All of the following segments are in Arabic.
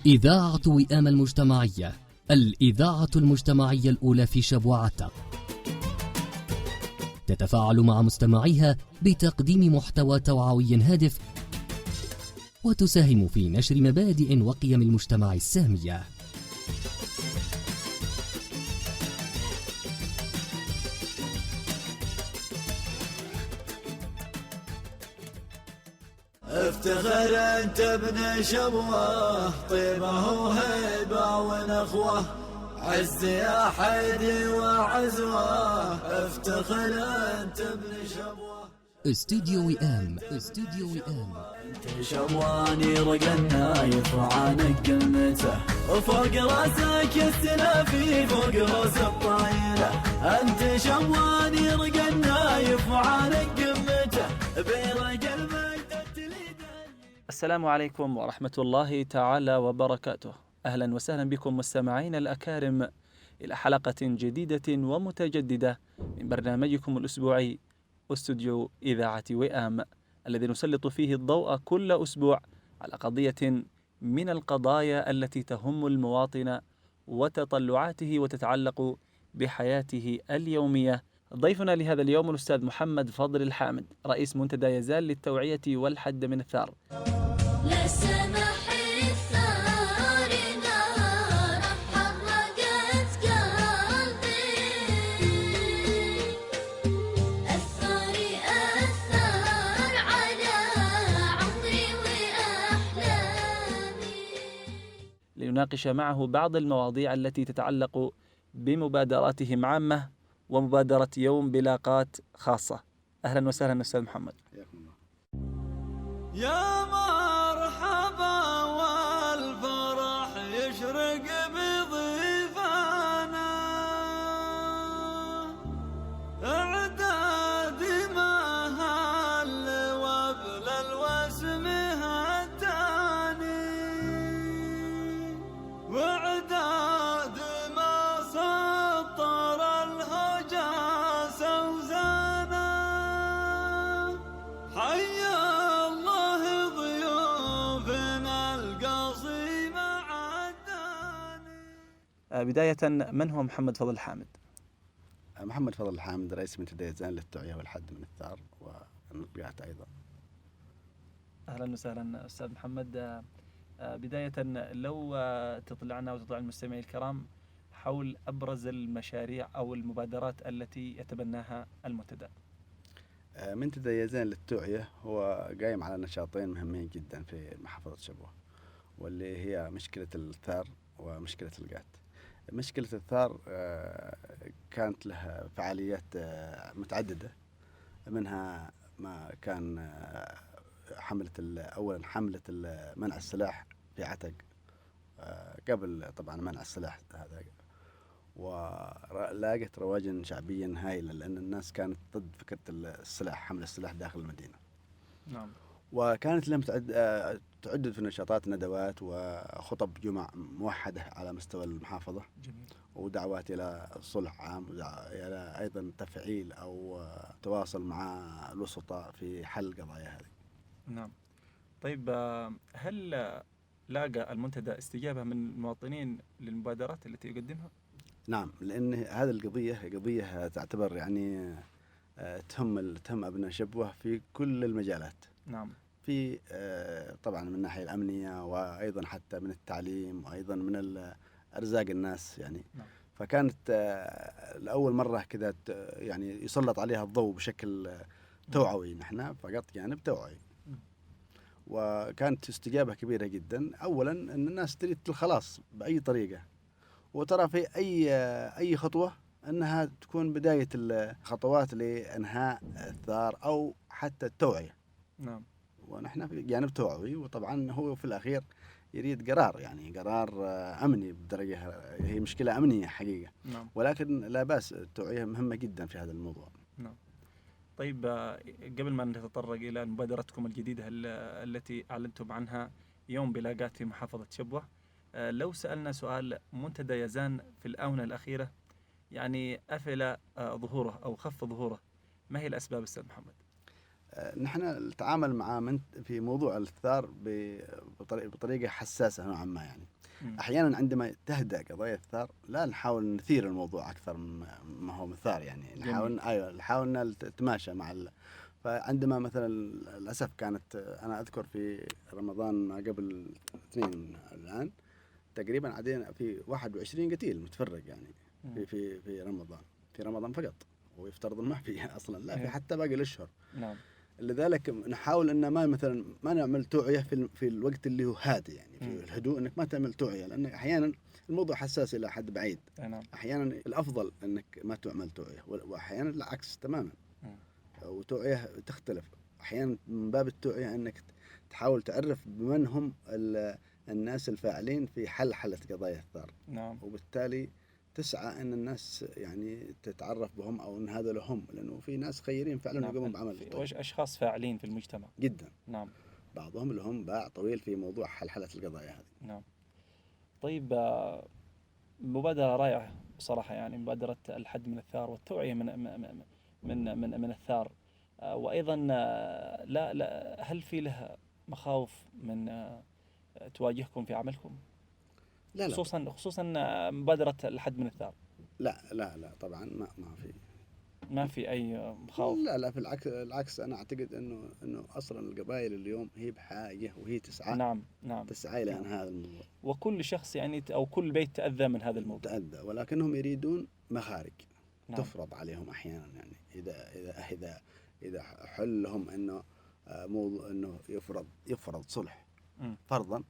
إذاعة وئام المجتمعية، الإذاعة المجتمعية الأولى في شبوة عتق، تتفاعل مع مستمعيها بتقديم محتوى توعوي هادف، وتساهم في نشر مبادئ وقيم المجتمع السامية. افتخر انت ابن شبوه، طيبه وهيبه ونخوه، عز يا حيدي وعزوه، افتخر انت ابن شبوه. استوديو وئام، استوديو وئام. انت شبواني رقى النايف وعانق قمته، وفوق راسك السلافي فوق راس الطايله. انت شبواني رقى النايف وعانق قمته، بيرق المجد. السلام عليكم ورحمة الله تعالى وبركاته. أهلا وسهلا بكم مستمعين الأكارم إلى حلقة جديدة ومتجددة من برنامجكم الأسبوعي استوديو إذاعة وئام، الذي نسلط فيه الضوء كل أسبوع على قضية من القضايا التي تهم المواطن وتطلعاته وتتعلق بحياته اليومية. ضيفنا لهذا اليوم الأستاذ محمد فضل الحامد، رئيس منتدى يزال للتوعية والحد من الثار. لنناقش معه بعض المواضيع التي تتعلق بمبادراتهم عامة ومبادرة يوم بلاقات خاصة. أهلا وسهلا أستاذ محمد. يا مرحبا والفرح يشرق بضيفانا، اعداد مهل وابل الوسم هتاني، واعداد ما سطر الهجا سوزانا. حيا الله ضيوفنا القصيمة عداني. بداية، من هو محمد فضل الحامد؟ محمد فضل الحامد رئيس منتدى يزال للتوعية والحد من الثار والنقيات أيضا. أهلا وسهلا أستاذ محمد. بداية، لو تطلعنا وتطلع المستمعين الكرام حول أبرز المشاريع أو المبادرات التي يتبناها المنتدى. منتدى يزال للتوعية هو قايم على نشاطين مهمين جدا في محافظة شبوة، واللي هي مشكلة الثار ومشكلة القات. مشكلة الثار كانت لها فعاليات متعددة، منها ما كان أولا حملة منع السلاح في عتق قبل طبعا منع السلاح هذا، ولاقت رواجا شعبيا هائلا لأن الناس كانت ضد فكرة السلاح، حمل السلاح داخل المدينة. نعم. وكانت لهم تعدد في النشاطات ندوات وخطب جمع موحدة على مستوى المحافظة. جميل. ودعوات إلى صلح عام، إلى أيضا تفعيل أو تواصل مع الوسطاء في حل قضايا هذه. نعم. طيب، هل لاقى المنتدى استجابة من المواطنين للمبادرات التي يقدمها؟ نعم، لأن هذه قضية تعتبر يعني تهم أبناء شبوة في كل المجالات. نعم. في طبعا من الناحية الأمنية، وأيضا حتى من التعليم، وأيضا من أرزاق الناس يعني. نعم. فكانت لأول مرة كذا يعني يسلط عليها الضوء بشكل توعوي، نحن فقط جانب توعوي. وكانت استجابة كبيرة جدا. أولا أن الناس تريد الخلاص بأي طريقة، وترى في أي خطوة أنها تكون بداية الخطوات لإنهاء الثار أو حتى التوعية. نعم. ونحن في جانب توعوي، وطبعا هو في الأخير يريد قرار، يعني قرار أمني بدرجة، هي مشكلة أمنية حقيقة. نعم. ولكن لا بأس، التوعية مهمة جدا في هذا الموضوع. نعم. طيب، قبل ما نتطرق إلى مبادرتكم الجديدة التي أعلنتم عنها يوم بلاقات في محافظة شبوة، لو سألنا سؤال منتدى يزان في الآونة الأخيرة يعني أفل ظهوره أو خف ظهوره، ما هي الأسباب أستاذ محمد؟ نحن نتعامل مع في موضوع الثار بطريقة حساسة نوعا ما يعني. أحيانا عندما تهدأ قضايا الثار لا نحاول نثير الموضوع أكثر ما هو مثار يعني. نحاول نتماشى مع فعندما مثلا للأسف كانت أنا أذكر في رمضان ما قبل 2 الآن تقريبا عدينا في 21 قتيل متفرق يعني في رمضان فقط، ويفترض ما في أصلا لا في حتى باقي الأشهر. نعم. لذلك نحاول ان ما نعمل توعيه في الوقت اللي هو هادي يعني في الهدوء، انك ما تعمل توعيه، لان احيانا الموضوع حساس الى حد بعيد. نعم. احيانا الافضل انك ما تعمل توعيه، واحيانا العكس تماما. وتوعيه تختلف احيانا من باب التوعيه انك تحاول تعرف بمن هم الناس الفاعلين في حل قضايا الثار. نعم. وبالتالي تسعى ان الناس يعني تتعرف بهم او ان هذا لهم، لانه في ناس خيرين فعلا يقومون بعمل اشخاص فاعلين في المجتمع جدا. نعم. بعضهم لهم باع طويل في موضوع حل القضايا هذه. نعم. طيب، مبادرة رائعة بصراحة يعني، مبادرة الحد من الثار والتوعية من الثار. وايضا لا هل في له مخاوف من تواجهكم في عملكم؟ لا خصوصا مبادرة الحد من الثار. لا طبعا ما في اي مخاوف. لا في العكس انا اعتقد انه اصلا القبائل اليوم هي بحاجه وهي تسعى. نعم. تسعى الى هذا الموضوع، وكل شخص يعني او كل بيت تأذى من هذا الموضوع. تأذى، ولكنهم يريدون مخارج. نعم. تفرض عليهم احيانا يعني اذا حل لهم انه موضوع انه يفرض صلح فرضا،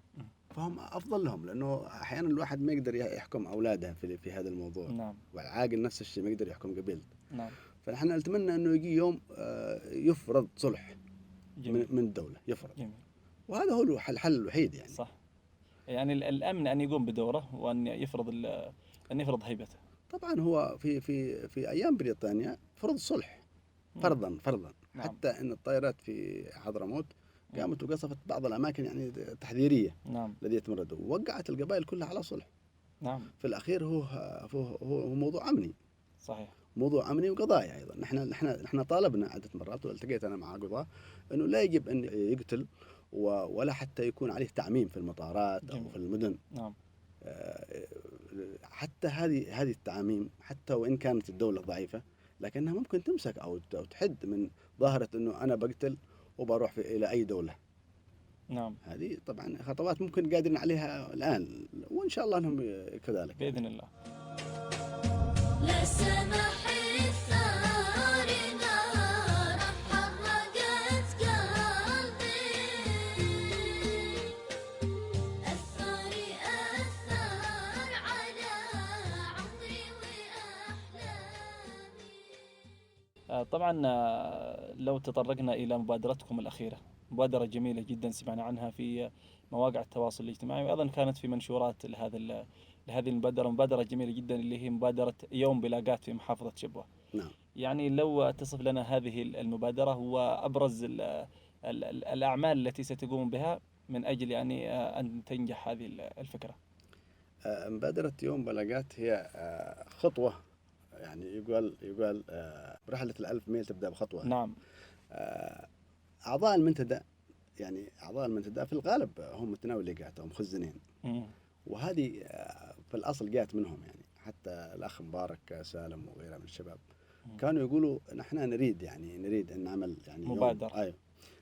فهم افضل لهم، لانه احيانا الواحد ما يقدر يحكم اولاده في هذا الموضوع. نعم. والعاقل نفس الشيء ما يقدر يحكم قبيلته. نعم. فنحن نتمنى انه يجي يوم يفرض صلح من الدوله يفرض. جميل. وهذا هو الحل الوحيد يعني. صح. يعني الامن ان يقوم بدوره وان يفرض هيبته. طبعا هو في ايام بريطانيا فرض الصلح فرضا. نعم. حتى ان الطائرات في حضرموت قامت وقصفت بعض الاماكن يعني تحذيريه. نعم. الذي يتمردوا، ووقعت القبائل كلها على صلح. نعم. في الاخير هو موضوع امني. صحيح. موضوع امني وقضايا ايضا. نحن طالبنا عده مرات، والتقيت انا مع قضاة انه لا يجب ان يقتل ولا حتى يكون عليه تعميم في المطارات او في المدن. نعم. حتى هذه التعاميم حتى وان كانت الدوله ضعيفه، لكنها ممكن تمسك او تحد من ظاهره انه انا بقتل وبروح الى اي دوله. نعم. هذه طبعا خطوات ممكن قادرين عليها الان، وان شاء الله انهم كذلك باذن الله. لا سمح الثار نار حرقت قلبي، الثار أثر على عمري وأحلامي. طبعا لو تطرقنا إلى مبادرتكم الأخيرة، مبادرة جميلة جدا سمعنا عنها في مواقع التواصل الاجتماعي، وأيضا كانت في منشورات لهذه المبادرة، مبادرة جميلة جدا اللي هي مبادرة يوم بلاقات في محافظة شبوة. نعم. يعني لو تصف لنا هذه المبادرة وأبرز الأعمال التي ستقوم بها من أجل يعني أن تنجح هذه الفكرة. مبادرة يوم بلاقات هي خطوة، يعني يقال رحلة 1000 ميل تبدأ بخطوة. نعم. أعضاء المنتدى في الغالب هم متناولي قات أو مخزنين. وهذه في الأصل جاءت منهم يعني، حتى الأخ مبارك سالم وغيره من الشباب كانوا يقولوا نحن نريد أن نعمل يعني مبادرة. أيوه.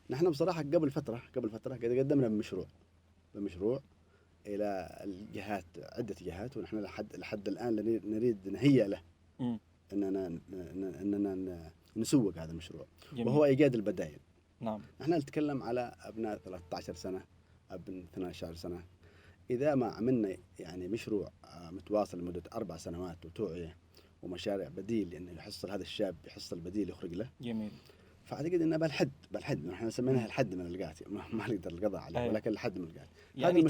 نحن بصراحة قبل فترة قد قدمنا بمشروع إلى الجهات، عدة جهات، ونحن لحد الآن نريد نهيئ له أننا نسوق هذا المشروع. جميل. وهو إيجاد البدائل. نعم. نحن نتكلم على أبناء 13 سنة، أبناء 12 سنة. إذا ما عملنا يعني مشروع متواصل لمدة 4 سنوات وتوعية ومشاريع بديل، لأنه يحصل هذا الشاب يحصل بديل يخرج له. جميل. فأعتقد أنه بالحد نحن سميناها الحد من القات، ما نقدر القضاء عليه. أيوة. ولكن الحد من القات يعني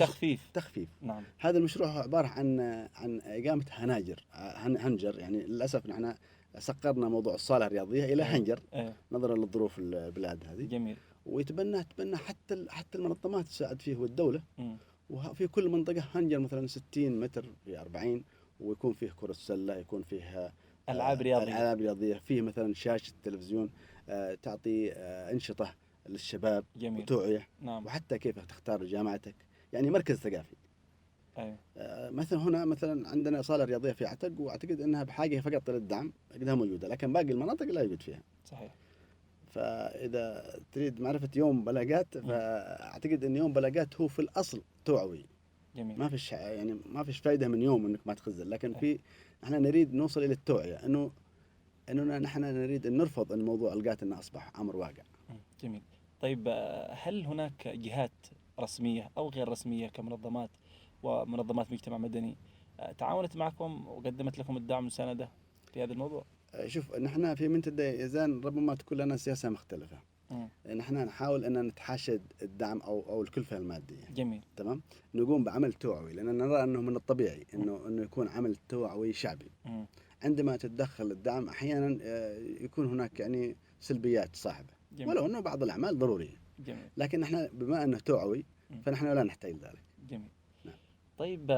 تخفيف. نعم. هذا المشروع هو عبارة عن إقامة هنجر يعني. للأسف نحن سقرنا موضوع الصالة الرياضية إلى هنجر. نظرا للظروف البلاد هذه. جميل. ويتبنى حتى المنظمات تساعد فيه والدولة. وفي كل منطقة هنجر مثلا 60 متر في 40، ويكون فيه كرة سلة، يكون فيه ألعاب رياضية، فيه مثلا شاشة تلفزيون. تعطي أنشطة للشباب جميل. وتوعية، نعم. وحتى كيف تختار جامعتك، يعني مركز ثقافي. أيوة. مثلا هنا مثلا عندنا صالة رياضية في عتق، وأعتقد أنها بحاجة فقط للدعم، أعتقدها موجودة، لكن باقي المناطق لا يوجد فيها. صحيح. فإذا تريد معرفة يوم بلاغات، فأعتقد أن يوم بلاغات هو في الأصل توعوي. جميل. ما فيش يعني ما فيش فائدة من يوم أنك ما تخزن، لكن أي. في احنا نريد نوصل إلى التوعية، أننا نحن نريد أن نرفض أن موضوع القات أنه أصبح أمر واقع. جميل. طيب هل هناك جهات رسمية أو غير رسمية كمنظمات ومنظمات مجتمع مدني تعاونت معكم وقدمت لكم الدعم والمساندة في هذا الموضوع؟ شوف، نحن في منتدى يزان ربما تكون لنا سياسة مختلفة. نحن نحاول أن نتحاشى الدعم أو الكلفة المادية. جميل. تمام. نقوم بعمل توعوي، لأن نرى أنه من الطبيعي أنه يكون عمل توعوي شعبي. عندما تتدخل الدعم أحيانا يكون هناك يعني سلبيات صاحبة. جميل. ولو أنه بعض الأعمال ضرورية. جميل. لكن نحن بما أنه توعوي فنحن لا نحتاج ذلك. جميل. نعم. طيب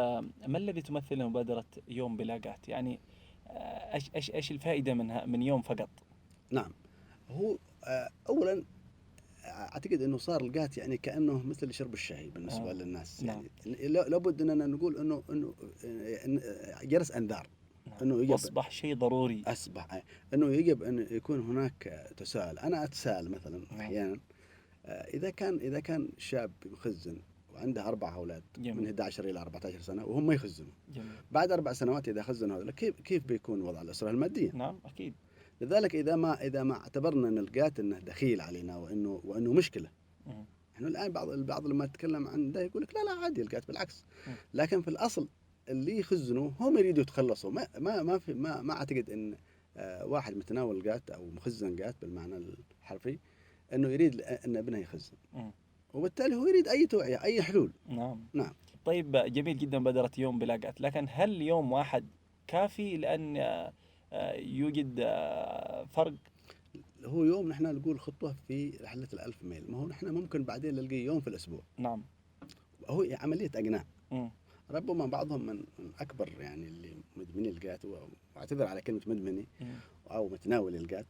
ما الذي تمثل مبادرة يوم بلا قات؟ يعني ايش الفائدة منها من يوم فقط؟ نعم. هو أولا أعتقد أنه صار القات يعني كأنه مثل شرب الشاي بالنسبة للناس. نعم. يعني لابد أننا نقول أنه جرس أنذار. نعم. يجب أصبح شيء ضروري. أصبح أنه يجب أن يكون هناك تساؤل. أنا أتساءل مثلا أحيانا إذا كان شاب مخزن وعنده 4 أولاد من 11 إلى 14 سنة وهم ما يخزنوا. جميل. بعد 4 سنوات إذا خزنوا هذول كيف بيكون وضع الأسرة المادية؟ نعم أكيد. لذلك إذا ما اعتبرنا أن القات أنه دخيل علينا وأنه مشكلة. إحنا الآن البعض لما يتكلم عن ده يقول لك لا عادي القات بالعكس. لكن في الأصل اللي يخزنوا هم يريدوا يتخلصوا. ما أعتقد أن واحد متناول قات أو مخزن قات بالمعنى الحرفي أنه يريد أن ابنه يخزن. وبالتالي هو يريد أي توعية، أي حلول. نعم. طيب جميل جدا مبادرة يوم بلا قات، لكن هل يوم واحد كافي لأن يوجد فرق؟ هو يوم نحن نقول خطوة في رحلة ال1000 ميل، ما هو نحن ممكن بعدين نلقي يوم في الأسبوع. نعم. هو عملية أقناع. ربما بعضهم من أكبر يعني اللي مدمني القات، واعتذر على كلمة مدمني أو متناول القات،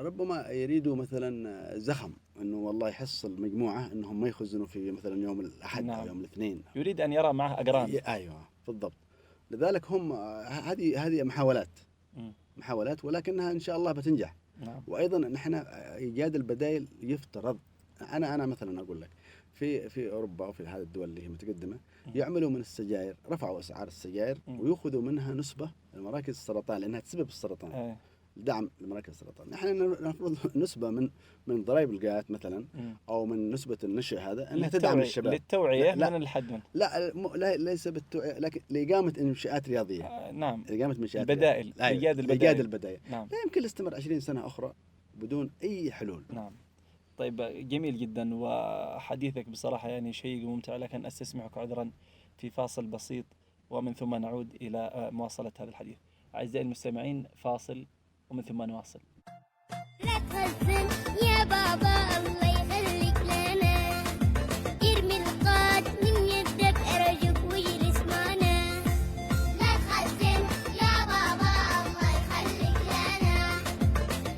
ربما يريدوا مثلا زخم انه والله يحصل مجموعه انهم ما يخزنوا في مثلا يوم الاحد. نعم. او يوم الاثنين، يريد ان يرى معه اقران. ايوه بالضبط. لذلك هم هذه محاولات ولكنها ان شاء الله بتنجح. نعم. وايضا نحن ايجاد البدائل يفترض. انا مثلا اقول لك في اوروبا وفي هذه الدول اللي هي متقدمه يعملوا من السجائر، رفعوا اسعار السجائر ويأخذوا منها نسبه لمراكز السرطان لانها تسبب السرطان. دعم لمراكز السرطان. نحن نفرض نسبة من ضرائب القات مثلا او من نسبة النشء هذا انها تدعم الشباب للتوعية. لا من الحد من لا ليس بالتوعية، لكن لإقامة إنشاءات رياضية. نعم. لإقامة منشآت البدائل، إيجاد البدائل. نعم. لا يمكن الاستمر 20 سنة أخرى بدون أي حلول. نعم. طيب جميل جدا، وحديثك بصراحة يعني شيء ممتع، لكن أستسمحك عذرا في فاصل بسيط ومن ثم نعود إلى مواصلة هذا الحديث. أعزائي المستمعين فاصل ومن ثم نواصل. لا تخزن يا بابا الله يخليك لنا، ارمي القات من يدك أرجوك واجلس معنا. لا تخزن يا بابا الله يخليك لنا،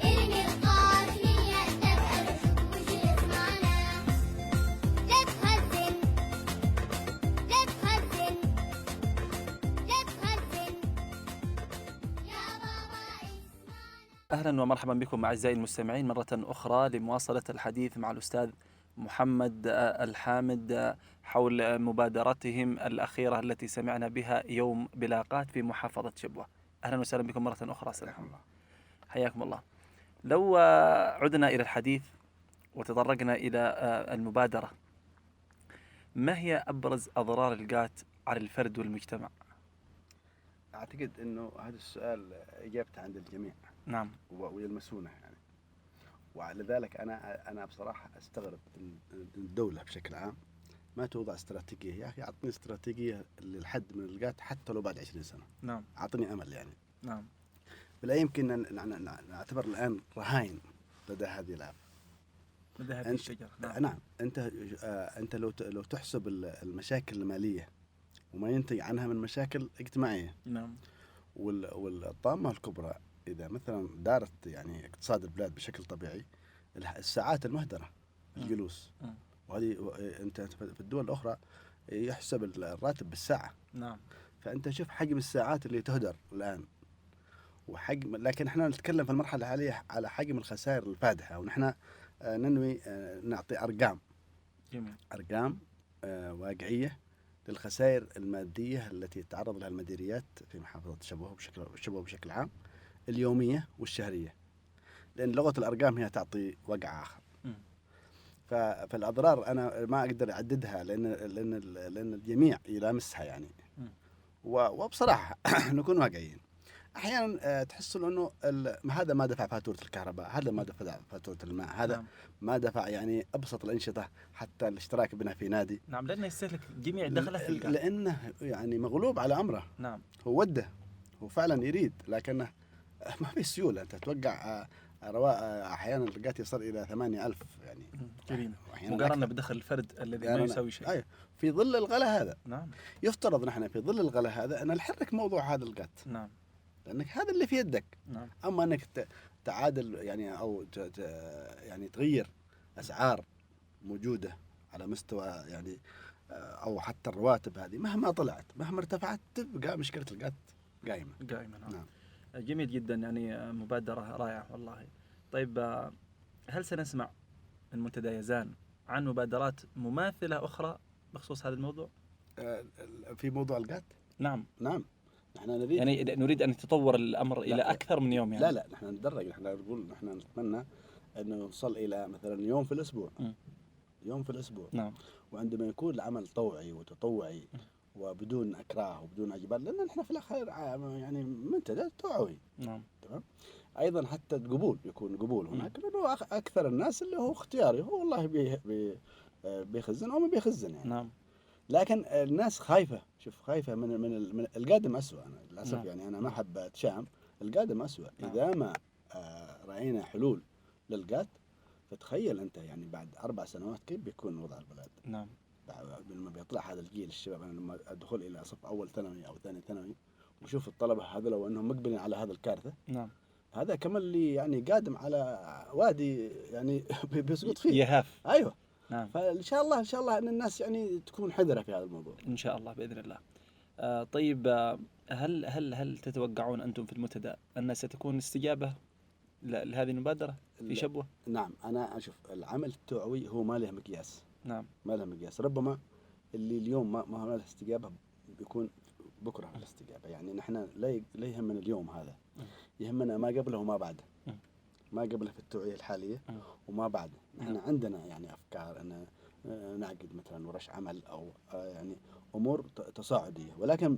ارمي القات من يدك أرجوك واجلس معنا. لا تخزن لا تخزن لا تخزن يا بابا اسمعنا. أهلا ومرحبا بكم أعزائي المستمعين مرة أخرى لمواصلة الحديث مع الأستاذ محمد الحامد حول مبادرتهم الأخيرة التي سمعنا بها يوم بلا قات في محافظة شبوة. أهلا وسهلا بكم مرة أخرى. سلام الله. حياكم الله. لو عدنا إلى الحديث وتطرقنا إلى المبادرة، ما هي أبرز أضرار القات على الفرد والمجتمع؟ أعتقد أنه هذا السؤال إجابته عند الجميع. نعم. ويلمسونه يعني. ولذلك أنا بصراحة أستغرب الدولة بشكل عام ما توضع استراتيجية. يا أخي أعطني استراتيجية للحد من القات حتى لو بعد 20 سنة. نعم. أعطني أمل يعني. نعم. بلا يمكن نعتبر الآن رهائن لدى هذه الآفة. لدى هذه الشجرة. نعم. أنت لو تحسب المشاكل المالية وما ينتج عنها من مشاكل اجتماعية. نعم. والطامة الكبرى اذا مثلا دارت يعني اقتصاد البلاد بشكل طبيعي، الساعات المهدره، الجلوس، وهذه انت في الدول الاخرى يحسب الراتب بالساعه. نعم. فانت شوف حجم الساعات اللي تهدر الان وحجم، لكن احنا نتكلم في المرحله الحاليه على حجم الخسائر الفادحه، ونحن ننوي نعطي ارقام. جميل. ارقام واقعيه للخسائر الماديه التي تتعرض لها المديريات في محافظه شبوه بشكل عام، اليوميه والشهريه، لان لغه الارقام هي تعطي وقع اخر. فالاضرار انا ما اقدر اعددها لان الجميع يلامسها يعني. وبصراحه نكون واقعيين، احيانا تحصل انه هذا ما دفع فاتوره الكهرباء، هذا ما دفع فاتوره الماء، هذا نعم. ما دفع يعني ابسط الانشطه، حتى الاشتراك بنا في نادي. نعم، لانه يستهلك جميع دخله في القاع. لانه يعني مغلوب على امره. نعم. هو وده، هو فعلا يريد، لكنه ما في سيوله. انت توقع احيانا القات يصل الى 8000 يعني كريم، مقارنه بدخل الفرد الذي ما يساوي شيء. أيوه. في ظل الغلاء هذا. نعم. يفترض نحن في ظل الغلاء هذا ان نحرك موضوع هذا القات. نعم. لانك هذا اللي في يدك. نعم. اما انك تعادل يعني او يعني تغير اسعار موجوده على مستوى يعني او حتى الرواتب هذه مهما طلعت مهما ارتفعت تبقى مشكله القات قائمه. نعم. جميل جدا، يعني مبادره رائعه والله. طيب، هل سنسمع من منتدى يزان عن مبادرات مماثله اخرى بخصوص هذا الموضوع؟ في موضوع القات؟ نعم. نحن نريد يعني نريد ان يتطور الامر الى اكثر من يوم يعني. لا نحن ندرج، نحن نقول نحن نتمنى انه نوصل الى مثلا يوم في الاسبوع. يوم في الاسبوع. نعم. وعندما يكون العمل طوعي وتطوعي وبدون اكراه وبدون اجبار، لان نحن في الاخير يعني منتدى توعوي. نعم. تمام. ايضا حتى القبول يكون قبول هناك، لانه اكثر الناس اللي هو اختياري، هو والله بيخزن او ما بيخزن يعني. نعم. لكن الناس خايفه، شوف خايفه من القادم اسوء. انا للاسف نعم. يعني انا ما احب اتشائم، القادم اسوء. نعم. اذا ما راينا حلول للقات، فتخيل انت يعني بعد 4 سنوات كيف بيكون وضع البلاد. نعم. لما بيطلع هذا الجيل الشباب، انا لما ادخل الى صف اول ثانوي او ثاني ثانوي وشوف الطلبه هذا لو انهم مقبلين على هذا الكارثه. نعم. هذا كمان اللي يعني قادم على وادي يعني بيسقط فيه. يهاف. ايوه. نعم. فان شاء الله ان الناس يعني تكون حذره في هذا الموضوع. ان شاء الله باذن الله. طيب، هل تتوقعون انتم في المنتدى ان ستكون استجابه لهذه المبادره في شبوه؟ نعم، انا اشوف العمل التوعوي هو ما له مقياس. نعم. ما له مقياس. ربما اللي اليوم ما هو له استجابه بيكون بكره له استجابه. يعني نحن لا يهمنا اليوم هذا، يهمنا ما قبله وما بعده. ما قبله في التوعيه الحاليه وما بعده. نحن عندنا يعني افكار ان نعقد مثلا ورش عمل او يعني امور تصاعديه، ولكن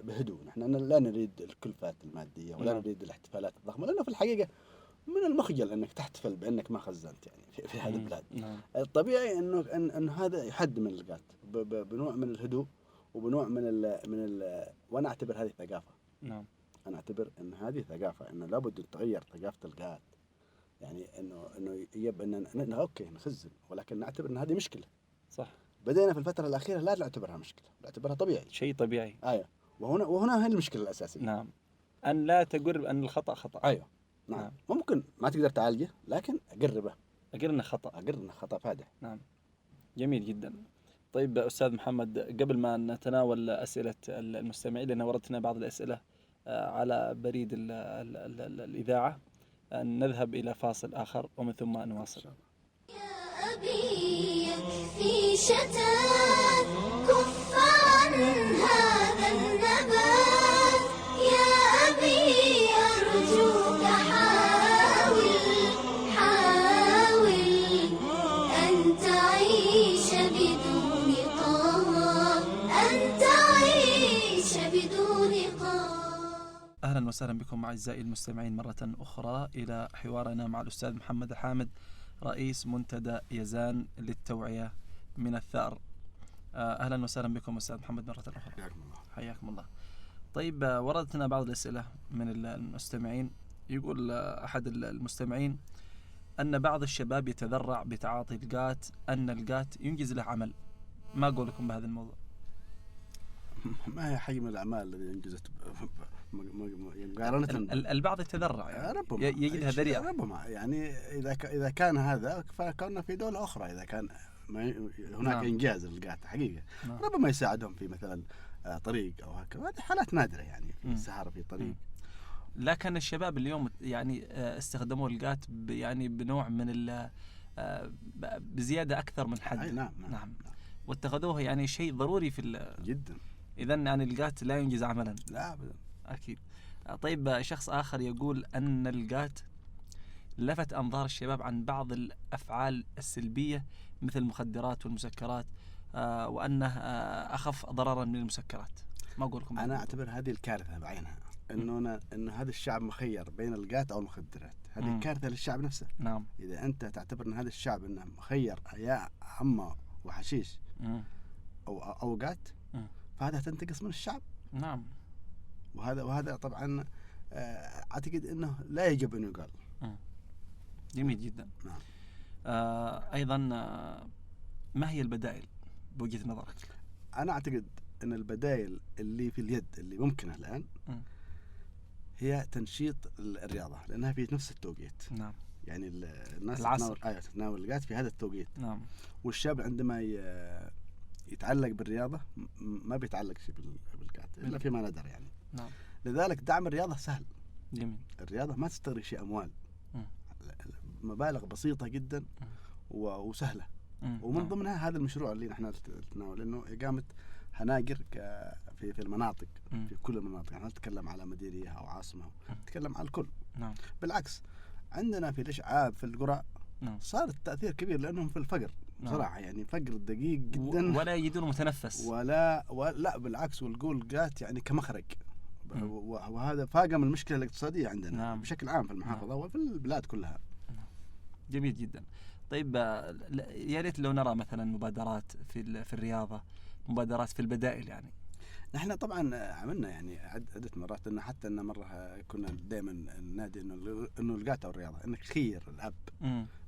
بهدوء. نحن لا نريد الكلفات الماديه ولا نريد الاحتفالات الضخمه، لانه في الحقيقه من المخجل انك تحتفل بانك ما خزنت يعني في هذه البلاد. الطبيعي انه هذا يحد من القات بنوع من الهدوء وبنوع من وانا اعتبر هذه ثقافه. نعم. انا اعتبر ان هذه ثقافه، انه لابد ان تغير ثقافه القات. يعني انه يجب ان اوكي نخزن، ولكن نعتبر ان هذه مشكله. صح. بدينا في الفتره الاخيره لا نعتبرها مشكله، نعتبرها طبيعي، شيء طبيعي. ايوه. وهنا هي المشكله الاساسيه. نعم. ان لا تقر بان الخطا خطا. ايوه. نعم. ممكن ما تقدر تعالجه، لكن اقر انه خطا. خطا فادح. نعم. جميل جدا. طيب استاذ محمد، قبل ما نتناول اسئله المستمعين، لان وردتنا بعض الاسئله على بريد الاذاعه، أن نذهب إلى فاصل آخر ومن ثم نواصل. يا أبي في شتات كف عن هذا النبات، يا أبي أرجوك حاول أن تعيش بدون طه، أن تعيش بدون طه. أهلا وسهلا بكم أعزائي المستمعين مرة أخرى إلى حوارنا مع الأستاذ محمد الحامد، رئيس منتدى يزان للتوعية من الثأر. أهلا وسهلا بكم أستاذ محمد مرة أخرى. حياكم الله. طيب، وردتنا بعض الأسئلة من المستمعين. يقول أحد المستمعين أن بعض الشباب يتذرع بتعاطي القات، أن القات ينجز له عمل. ما قولكم بهذا الموضوع؟ ما هي حجم الأعمال الذي أنجزت مقارنة. البعض يتذرع يعني ربما يجدها ذريعة. ربما يعني إذا كان هذا فكنا في دولة أخرى، إذا كان هناك نعم. إنجاز للقات حقيقة، نعم. ربما يساعدهم في مثلا طريق أو هكذا. هذه حالات نادرة يعني في مم. السهارة في طريق. لكن الشباب اليوم يعني استخدموا القات يعني بنوع من بزيادة أكثر من حد. نعم. واتخذوه يعني شيء ضروري جدا. إذن يعني القات لا ينجز عملا. لا أبدا. أكيد. طيب شخص آخر يقول أن القات لفت أنظار الشباب عن بعض الأفعال السلبية مثل المخدرات والمسكرات، وأنه أخف ضررا من المسكرات. ما أقول لكم. أنا أعتبر هذه الكارثة بعينها، إنه هذا الشعب مخير بين القات أو المخدرات. هذه كارثة للشعب نفسه. نعم. إذا أنت تعتبر أن هذا الشعب إنه مخير يا أما وحشيش أو قات، فهذا تنتقص من الشعب. نعم. وهذا طبعا أعتقد إنه لا يجب أن يقال. جميل جدا. نعم. أيضا ما هي البدائل بوجهة نظرك؟ أنا أعتقد أن البدائل اللي في اليد اللي ممكنة الآن هي تنشيط الرياضة، لأنها في نفس التوقيت. نعم. يعني الناس تتناول القات في هذا التوقيت. نعم. والشاب عندما يتعلق بالرياضة ما بيتعلق شيء بالقات إلا فيما ندر يعني. نعم. لذلك دعم الرياضة سهل. جميل. الرياضة ما تستغرق شيء أموال، مبالغ بسيطة جدا وسهلة. ومن ضمنها هذا المشروع اللي نحن نتناول، إنه إقامة هناجر في المناطق، في كل المناطق. يعني نتكلم على مديرية أو عاصمة، نتكلم على الكل. نعم. بالعكس عندنا في الإشعاب في القرى صار التأثير كبير لأنهم في الفقر بصراحة. يعني فقر دقيق جدا، ولا يجدون متنفس ولا بالعكس. والقات يعني كمخرج، وهذا فاقم المشكلة الاقتصادية عندنا. نعم. بشكل عام في المحافظة وفي البلاد كلها. جميل جدا. طيب يا ريت لو نرى مثلا مبادرات في الرياضة، مبادرات في البدائل. يعني نحن طبعا عملنا يعني عدة مرات، إن حتى إن مرة كنا دائما ننادي إنه القات أو الرياضة، إنك خير الأب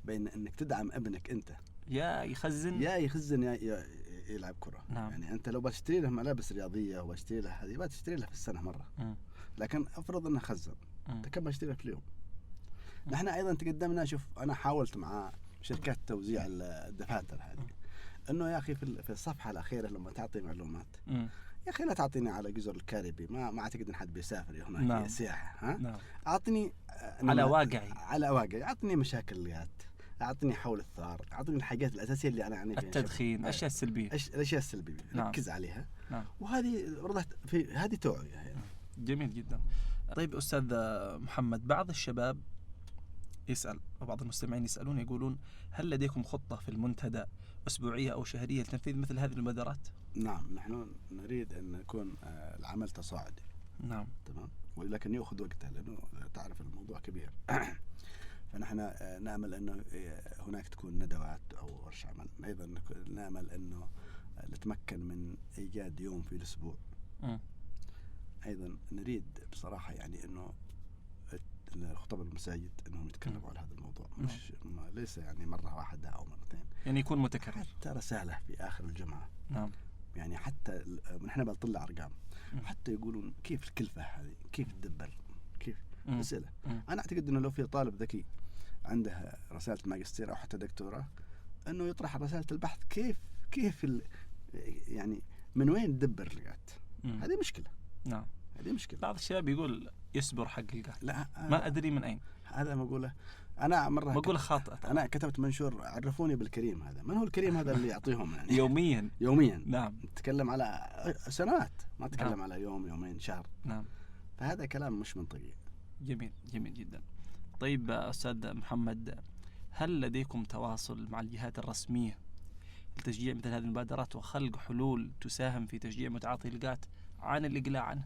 بين إنك تدعم ابنك أنت يا يخزن يا يلعب كرة. نعم. يعني أنت لو بتشتري له ملابس رياضية وبتشتري له هذه، بتشتري له في السنة مرة. لكن أفرض إنه خزن، أنت كم بتشتري له في اليوم؟ نحن أيضا تقدمنا. شوف أنا حاولت مع شركات توزيع الدفاتر هذه، إنه يا أخي في الصفحة الأخيرة لما تعطي معلومات، يا أخي لا تعطيني على جزر الكاريبي. ما أعتقد إن حد بيسافر هناك. نعم. سياحة. ها؟ نعم. أعطني على واقعي. أعطني مشاكل القات، أعطني حول الثار، أعطني الحاجات الأساسية اللي أنا يعني التدخين، الأشياء السلبية. الأشياء السلبية. نعم. ركز عليها. نعم. وهذه في هذه توعية يعني. جميل جدا. طيب أستاذ محمد، بعض الشباب يسأل وبعض المستمعين يسألون يقولون هل لديكم خطة في المنتدى أسبوعية أو شهرية لتنفيذ مثل هذه المبادرات؟ نعم، نحن نريد أن يكون العمل تصاعدي. نعم. تمام. ولكن يأخذ وقته لأنه تعرف الموضوع كبير. فنحن نأمل أنه هناك تكون ندوات أو ورش عمل. أيضا نأمل أنه نتمكن من إيجاد يوم في الأسبوع. أيضا نريد بصراحة يعني أنه خطب المساجد أنهم يتكلموا على هذا الموضوع، مش ليس يعني مرة واحدة أو مرتين، يعني يكون متكرر. حتى رسالة في آخر الجمعة. نعم. يعني حتى نحن بنطلع أرقام، حتى يقولون كيف الكلفة هذه، كيف تدبر، كيف أسئلة. أنا أعتقد أنه لو في طالب ذكي عنده رسالة ماجستير أو حتى دكتوراه، أنه يطرح رسالة البحث كيف يعني من وين تدبر القات. هذه مشكلة. نعم. هذه مشكلة. بعض الشباب يقول يصبر حق القات. لا، ما أدري من أين. هذا ما أقوله. أنا مرة بقول خاطئ. أنا كتبت منشور عرفوني بالكريم هذا. من هو الكريم هذا اللي يعطيهم يعني يوميا. نعم. نتكلم على سنوات، ما نتكلم على يوم يومين شهر. نعم. فهذا كلام مش منطقي. جميل جدا. طيب أستاذ محمد، هل لديكم تواصل مع الجهات الرسمية لتشجيع مثل هذه المبادرات وخلق حلول تساهم في تشجيع متعاطي القات عن الإقلاع عنه؟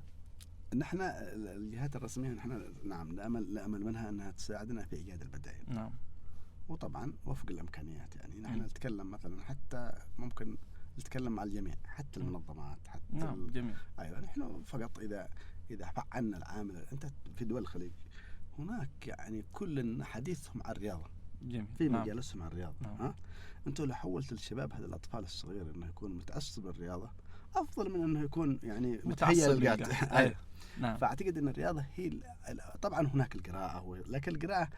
نحن الجهات الرسمية نحن نعم نأمل منها أنها تساعدنا في إيجاد البدائل. نعم. وطبعا وفق الإمكانيات. يعني نحن نتكلم مثلا، حتى ممكن نتكلم مع الجميع، حتى المنظمات، حتى نعم. جميل. أيوة. نحن فقط إذا فعلنا العامل. أنت في دول الخليج هناك يعني كل حديثهم عن الرياضة. جميل. في مجالسهم عن الرياضة. نعم. أنتوا لو حولت الشباب هذا الأطفال الصغير إنه يكون متعصب بالرياضة، افضل من انه يكون يعني متهيأ متعصب للقات. أيوة. نعم. فاعتقد ان الرياضه هي طبعا هناك القراءه، لكن القراءه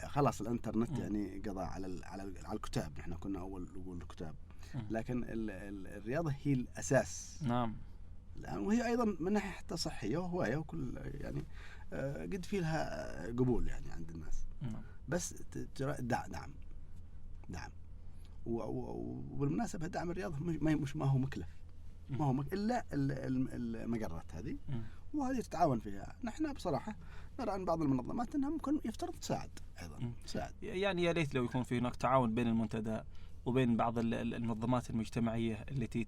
خلاص الانترنت يعني قضى على الكتاب. نحن كنا اول نقول الكتاب، لكن الرياضه هي الاساس. نعم. وهي ايضا من ناحيه حتى صحيه وهوايه وكل يعني قد في لها قبول يعني عند الناس. بس دعم وبالمناسبه دعم الرياضه ما هو مكلف، ما هو الا المقرات هذه، وهذه تتعاون فيها. نحن بصراحه نرى عن بعض المنظمات انها ممكن يفترض تساعد ايضا تساعد. يعني يا ريت لو يكون في هناك تعاون بين المنتدى وبين بعض المنظمات المجتمعية التي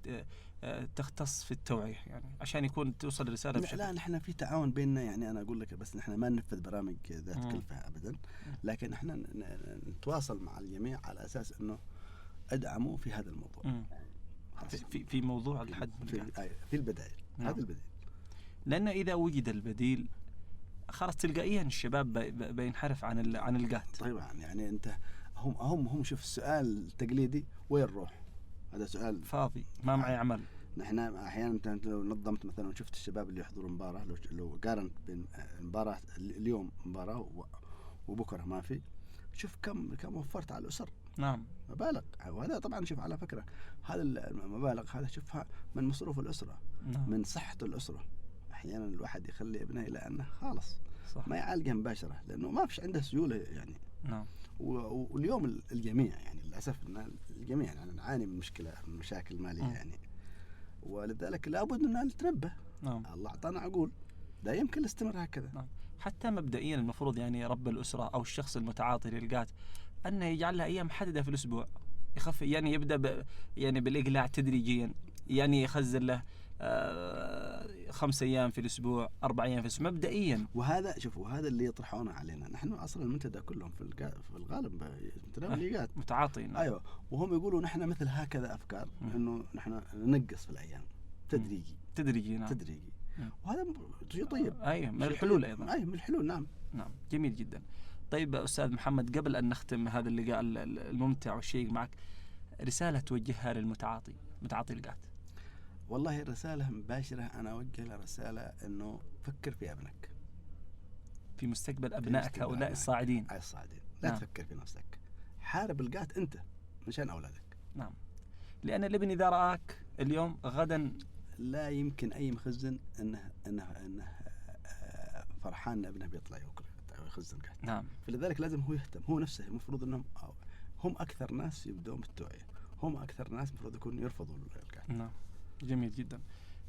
تختص في التوعية، يعني عشان يكون توصل الرسالة بشكل. لا نحن في تعاون بيننا، يعني أنا أقول لك بس نحن ما ننفذ برامج ذات كلفة أبدا، لكن نحن نتواصل مع الجميع على أساس إنه أدعموا في هذا الموضوع. في موضوع الحد في البدائل. هذا البديل، لأن إذا وجد البديل خلاص تلقائيا الشباب بينحرف عن القات. طبعا يعني أنت هم شوف السؤال التقليدي وين نروح، هذا سؤال فاضي ما معي عمل. نحن احيانا انت لو نظمت مثلا وشفت الشباب اللي يحضروا مباراه، لو قارنت بين مباراه اليوم مباراه وبكره ما في، شوف كم وفرت على الاسر. نعم مبالغ. وهذا طبعا شوف على فكره هذا المبالغ هذا شوفها من مصروف الاسره. نعم. من صحه الاسره. احيانا الواحد يخلي ابنه الى انه خالص صح. ما يعالجه مباشره لانه ما فيش عنده سيوله يعني. نعم. واليوم الجميع يعني للاسف ان الجميع يعني نعاني من مشاكل ماليه يعني، ولذلك لابد ان نتنبه. نعم. الله اعطانا عقول، لا يمكن الاستمرار هكذا. نعم. حتى مبدئيا المفروض يعني رب الاسره او الشخص المتعاطي للقات انه يجعل لها ايام محدده في الاسبوع، يخف يعني يبدا يعني بالاقلاع تدريجيا، يعني يخزن له 5 أيام في الأسبوع، 4 أيام في الأسبوع مبدئيا. وهذا شوفوا هذا اللي يطرحونه علينا نحن أصلا المنتدى كلهم في الغالب متناوليات متعاطين. أيوة. وهم يقولوا نحن مثل هكذا أفكار إنه نحن ننقص في الأيام تدريجي. نعم. تدريجي. وهذا شيء طيب. أيوة من الحلول أيضا. أيوة من الحلول. نعم. نعم جميل جدا. طيب أستاذ محمد، قبل أن نختم هذا اللقاء الممتع والشيق معك، رسالة توجهها متعاطي القات. والله الرسالة مباشرة أنا أوجه له رسالة إنه فكر في ابنك، في مستقبل أبنائك هؤلاء الصاعدين. لا نعم. تفكر في نفسك، حارب القات أنت مشان أولادك. نعم. لأن الابن إذا رآك اليوم غدا لا يمكن أي مخزن إنه فرحان إن ابنه بيطلع يخزن قات. نعم. فلذلك لازم هو يهتم، هو نفسه المفروض إنهم هم أكثر ناس يبدون بالتوعية، هم أكثر ناس المفروض يكونوا يرفضوا القات. نعم جميل جدا.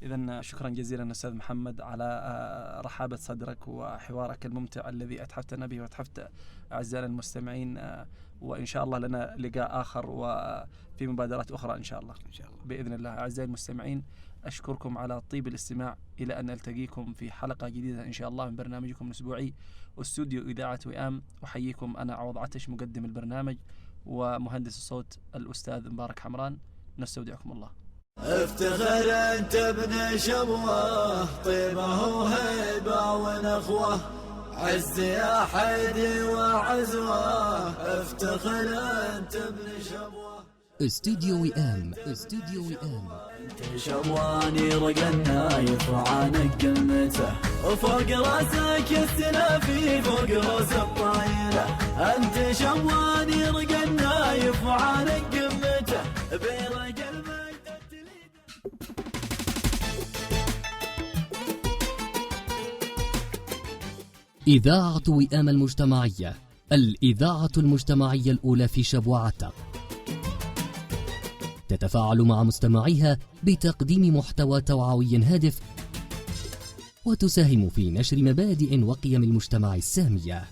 إذن شكرا جزيلا أستاذ محمد على رحابة صدرك وحوارك الممتع الذي أتحفتنا به وأتحفت أعزائنا المستمعين، وإن شاء الله لنا لقاء آخر وفي مبادرات أخرى إن شاء الله. بإذن الله. أعزائي المستمعين أشكركم على طيب الاستماع، إلى أن ألتقيكم في حلقة جديدة إن شاء الله من برنامجكم الأسبوعي واستوديو إذاعة وئام. أحييكم أنا عوض عتش مقدم البرنامج، ومهندس الصوت الأستاذ مبارك حمران. نستودعكم الله. افتخر انت ابن شبوه، طيبه وهيبه ونخوه، عز يا حيدي وعزوه، افتخر انت ابن شبوه. استوديو وئام. انت شبواني رقى النايف وعانق كلمته، وفوق راسك السلافي فوق راس الطايله، انت شبواني رقى النايف وعانق كلمته برقى المجد. إذاعة وئام المجتمعية، الإذاعة المجتمعية الأولى في شبوعتة، تتفاعل مع مستمعيها بتقديم محتوى توعوي هادف، وتساهم في نشر مبادئ وقيم المجتمع السامية.